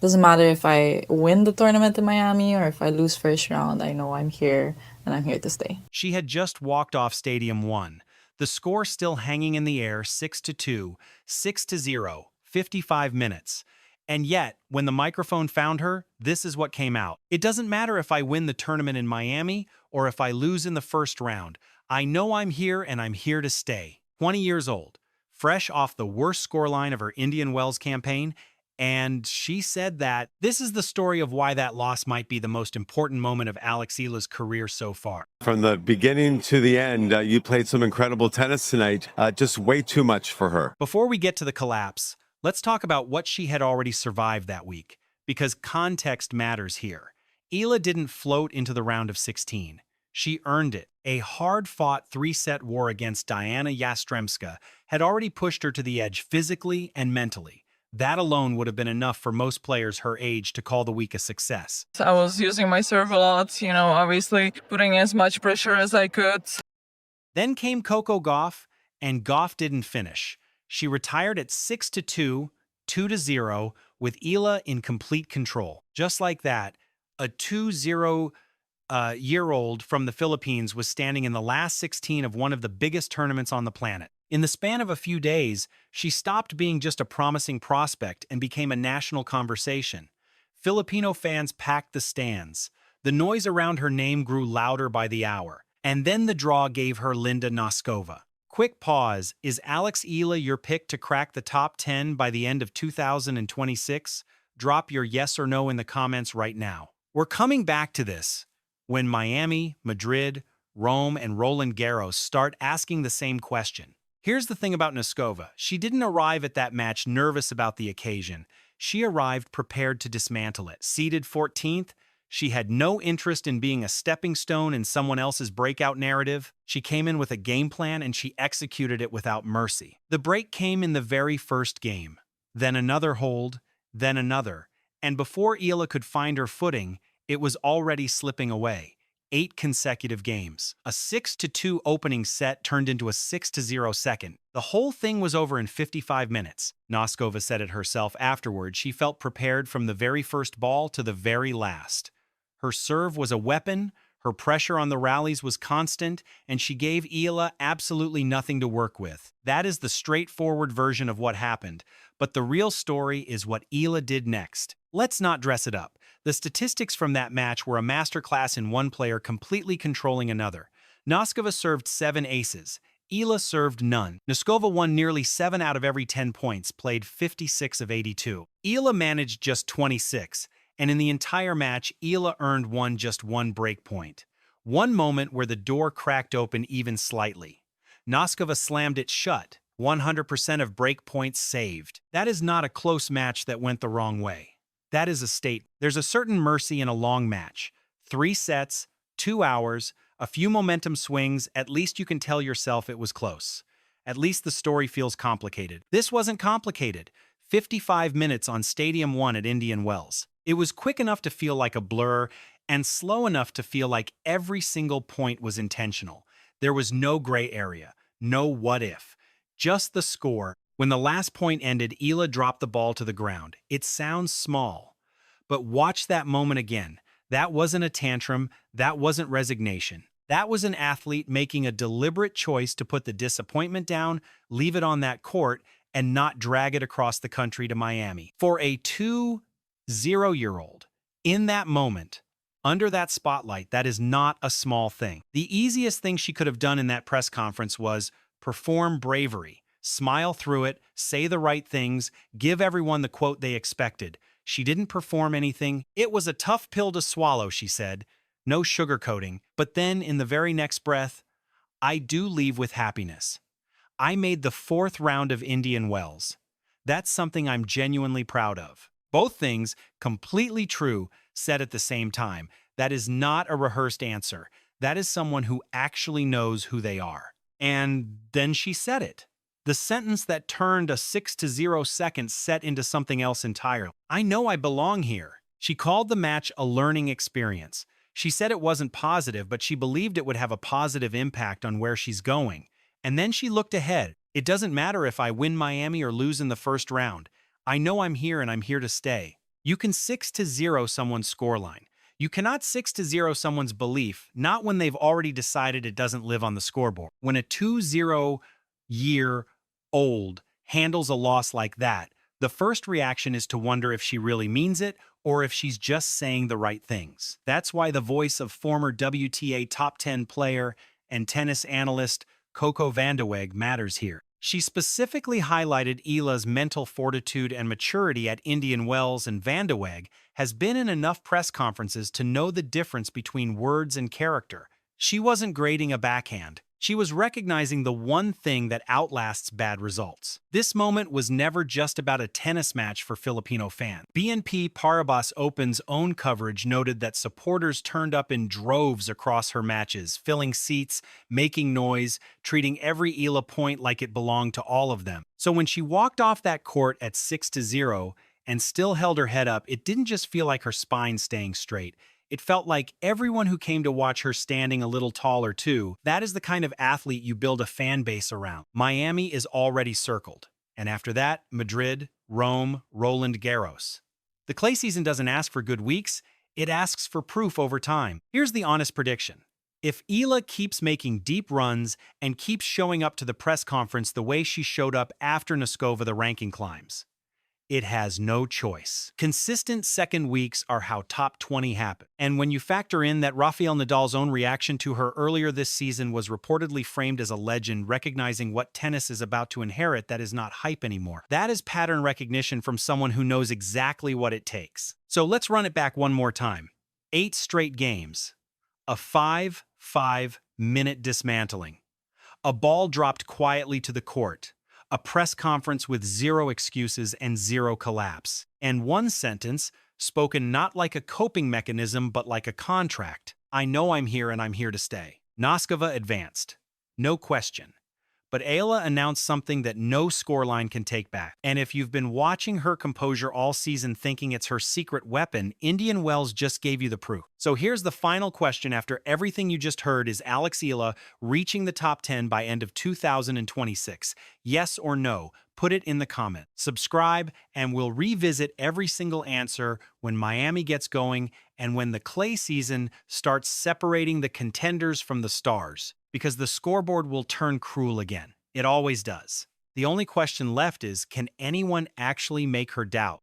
Doesn't matter if I win the tournament in Miami or if I lose first round, I know I'm here and I'm here to stay. She had just walked off Stadium 1. The score still hanging in the air 6-2, 6-0, 55 minutes. And yet, when the microphone found her, this is what came out. It doesn't matter if I win the tournament in Miami or if I lose in the first round. I know I'm here and I'm here to stay. 20 years old, fresh off the worst scoreline of her Indian Wells campaign, and she said that this is the story of why that loss might be the most important moment of Alex Eala's career so far. From the beginning to the end, you played some incredible tennis tonight. Just way too much for her. Before we get to the collapse, let's talk about what she had already survived that week, because context matters here. Eala didn't float into the round of 16. She earned it. A hard-fought three-set war against Diana Yastremska had already pushed her to the edge physically and mentally. That alone would have been enough for most players her age to call the week a success. I was using my serve a lot, obviously putting as much pressure as I could. Then came Coco Gauff, and Gauff didn't finish. She retired at 6-2, 2-0, with Eala in complete control. Just like that, a 2-0-year-old from the Philippines was standing in the last 16 of one of the biggest tournaments on the planet. In the span of a few days, she stopped being just a promising prospect and became a national conversation. Filipino fans packed the stands. The noise around her name grew louder by the hour. And then the draw gave her Linda Noskova. Quick pause. Is Alex Eala your pick to crack the top 10 by the end of 2026? Drop your yes or no in the comments right now. We're coming back to this. When Miami, Madrid, Rome, and Roland Garros start asking the same question. Here's the thing about Noskova. She didn't arrive at that match nervous about the occasion. She arrived prepared to dismantle it. Seeded 14th, she had no interest in being a stepping stone in someone else's breakout narrative. She came in with a game plan and she executed it without mercy. The break came in the very first game. Then another hold, then another. And before Eala could find her footing, it was already slipping away. 8 consecutive games. A 6-2 opening set turned into a 6-0 second. The whole thing was over in 55 minutes. Noskova said it herself afterward. She felt prepared from the very first ball to the very last. Her serve was a weapon, her pressure on the rallies was constant, and she gave Eala absolutely nothing to work with. That is the straightforward version of what happened, but the real story is what Eala did next. Let's not dress it up. The statistics from that match were a masterclass in one player completely controlling another. Noskova served 7 aces. Eala served none. Noskova won nearly 7 out of every 10 points, played 56 of 82. Eala managed just 26, and in the entire match, Eala earned just one break point. One moment where the door cracked open even slightly. Noskova slammed it shut. 100% of break points saved. That is not a close match that went the wrong way. That is a state. There's a certain mercy in a long match. 3 sets, 2 hours, a few momentum swings, at least you can tell yourself it was close. At least the story feels complicated. This wasn't complicated. 55 minutes on Stadium 1 at Indian Wells. It was quick enough to feel like a blur and slow enough to feel like every single point was intentional. There was no gray area, no what if, just the score. When the last point ended, Eala dropped the ball to the ground. It sounds small, but watch that moment again. That wasn't a tantrum. That wasn't resignation. That was an athlete making a deliberate choice to put the disappointment down, leave it on that court, and not drag it across the country to Miami. For a 2-0-year-old, in that moment, under that spotlight, that is not a small thing. The easiest thing she could have done in that press conference was perform bravery. Smile through it, say the right things, give everyone the quote they expected. She didn't perform anything. It was a tough pill to swallow, she said. No sugarcoating. But then, in the very next breath, I do leave with happiness. I made the 4th round of Indian Wells. That's something I'm genuinely proud of. Both things, completely true, said at the same time. That is not a rehearsed answer. That is someone who actually knows who they are. And then she said it. The sentence that turned a 6-0 second set into something else entirely. I know I belong here. She called the match a learning experience. She said it wasn't positive, but she believed it would have a positive impact on where she's going. And then she looked ahead. It doesn't matter if I win Miami or lose in the first round. I know I'm here and I'm here to stay. You can 6-0 someone's scoreline. You cannot 6-0 someone's belief, not when they've already decided it doesn't live on the scoreboard. When a 2-0-year-old handles a loss like that, the first reaction is to wonder if she really means it or if she's just saying the right things. That's why the voice of former WTA top 10 player and tennis analyst Coco Gauff matters here. She specifically highlighted Eala's mental fortitude and maturity at Indian Wells, and Gauff has been in enough press conferences to know the difference between words and character. She wasn't grading a backhand. She was recognizing the one thing that outlasts bad results. This moment was never just about a tennis match for Filipino fans. BNP Paribas Open's own coverage noted that supporters turned up in droves across her matches, filling seats, making noise, treating every Eala point like it belonged to all of them. So when she walked off that court at 6-0 and still held her head up, it didn't just feel like her spine staying straight. It felt like everyone who came to watch her standing a little taller too. That is the kind of athlete you build a fan base around. Miami is already circled. And after that, Madrid, Rome, Roland Garros. The clay season doesn't ask for good weeks, it asks for proof over time. Here's the honest prediction. If Eala keeps making deep runs and keeps showing up to the press conference the way she showed up after Noskova the ranking climbs, it has no choice. Consistent second weeks are how top 20 happen. And when you factor in that Rafael Nadal's own reaction to her earlier this season was reportedly framed as a legend, recognizing what tennis is about to inherit that is not hype anymore. That is pattern recognition from someone who knows exactly what it takes. So let's run it back one more time. 8 straight games. A 5-minute dismantling. A ball dropped quietly to the court. A press conference with 0 excuses and 0 collapse. And one sentence, spoken not like a coping mechanism but like a contract. I know I'm here and I'm here to stay. Noskova advanced. No question. But Eala announced something that no scoreline can take back. And if you've been watching her composure all season thinking it's her secret weapon, Indian Wells just gave you the proof. So here's the final question after everything you just heard. Is Alex Eala reaching the top 10 by end of 2026? Yes or no? Put it in the comment. Subscribe, and we'll revisit every single answer when Miami gets going and when the clay season starts separating the contenders from the stars. Because the scoreboard will turn cruel again. It always does. The only question left is, can anyone actually make her doubt?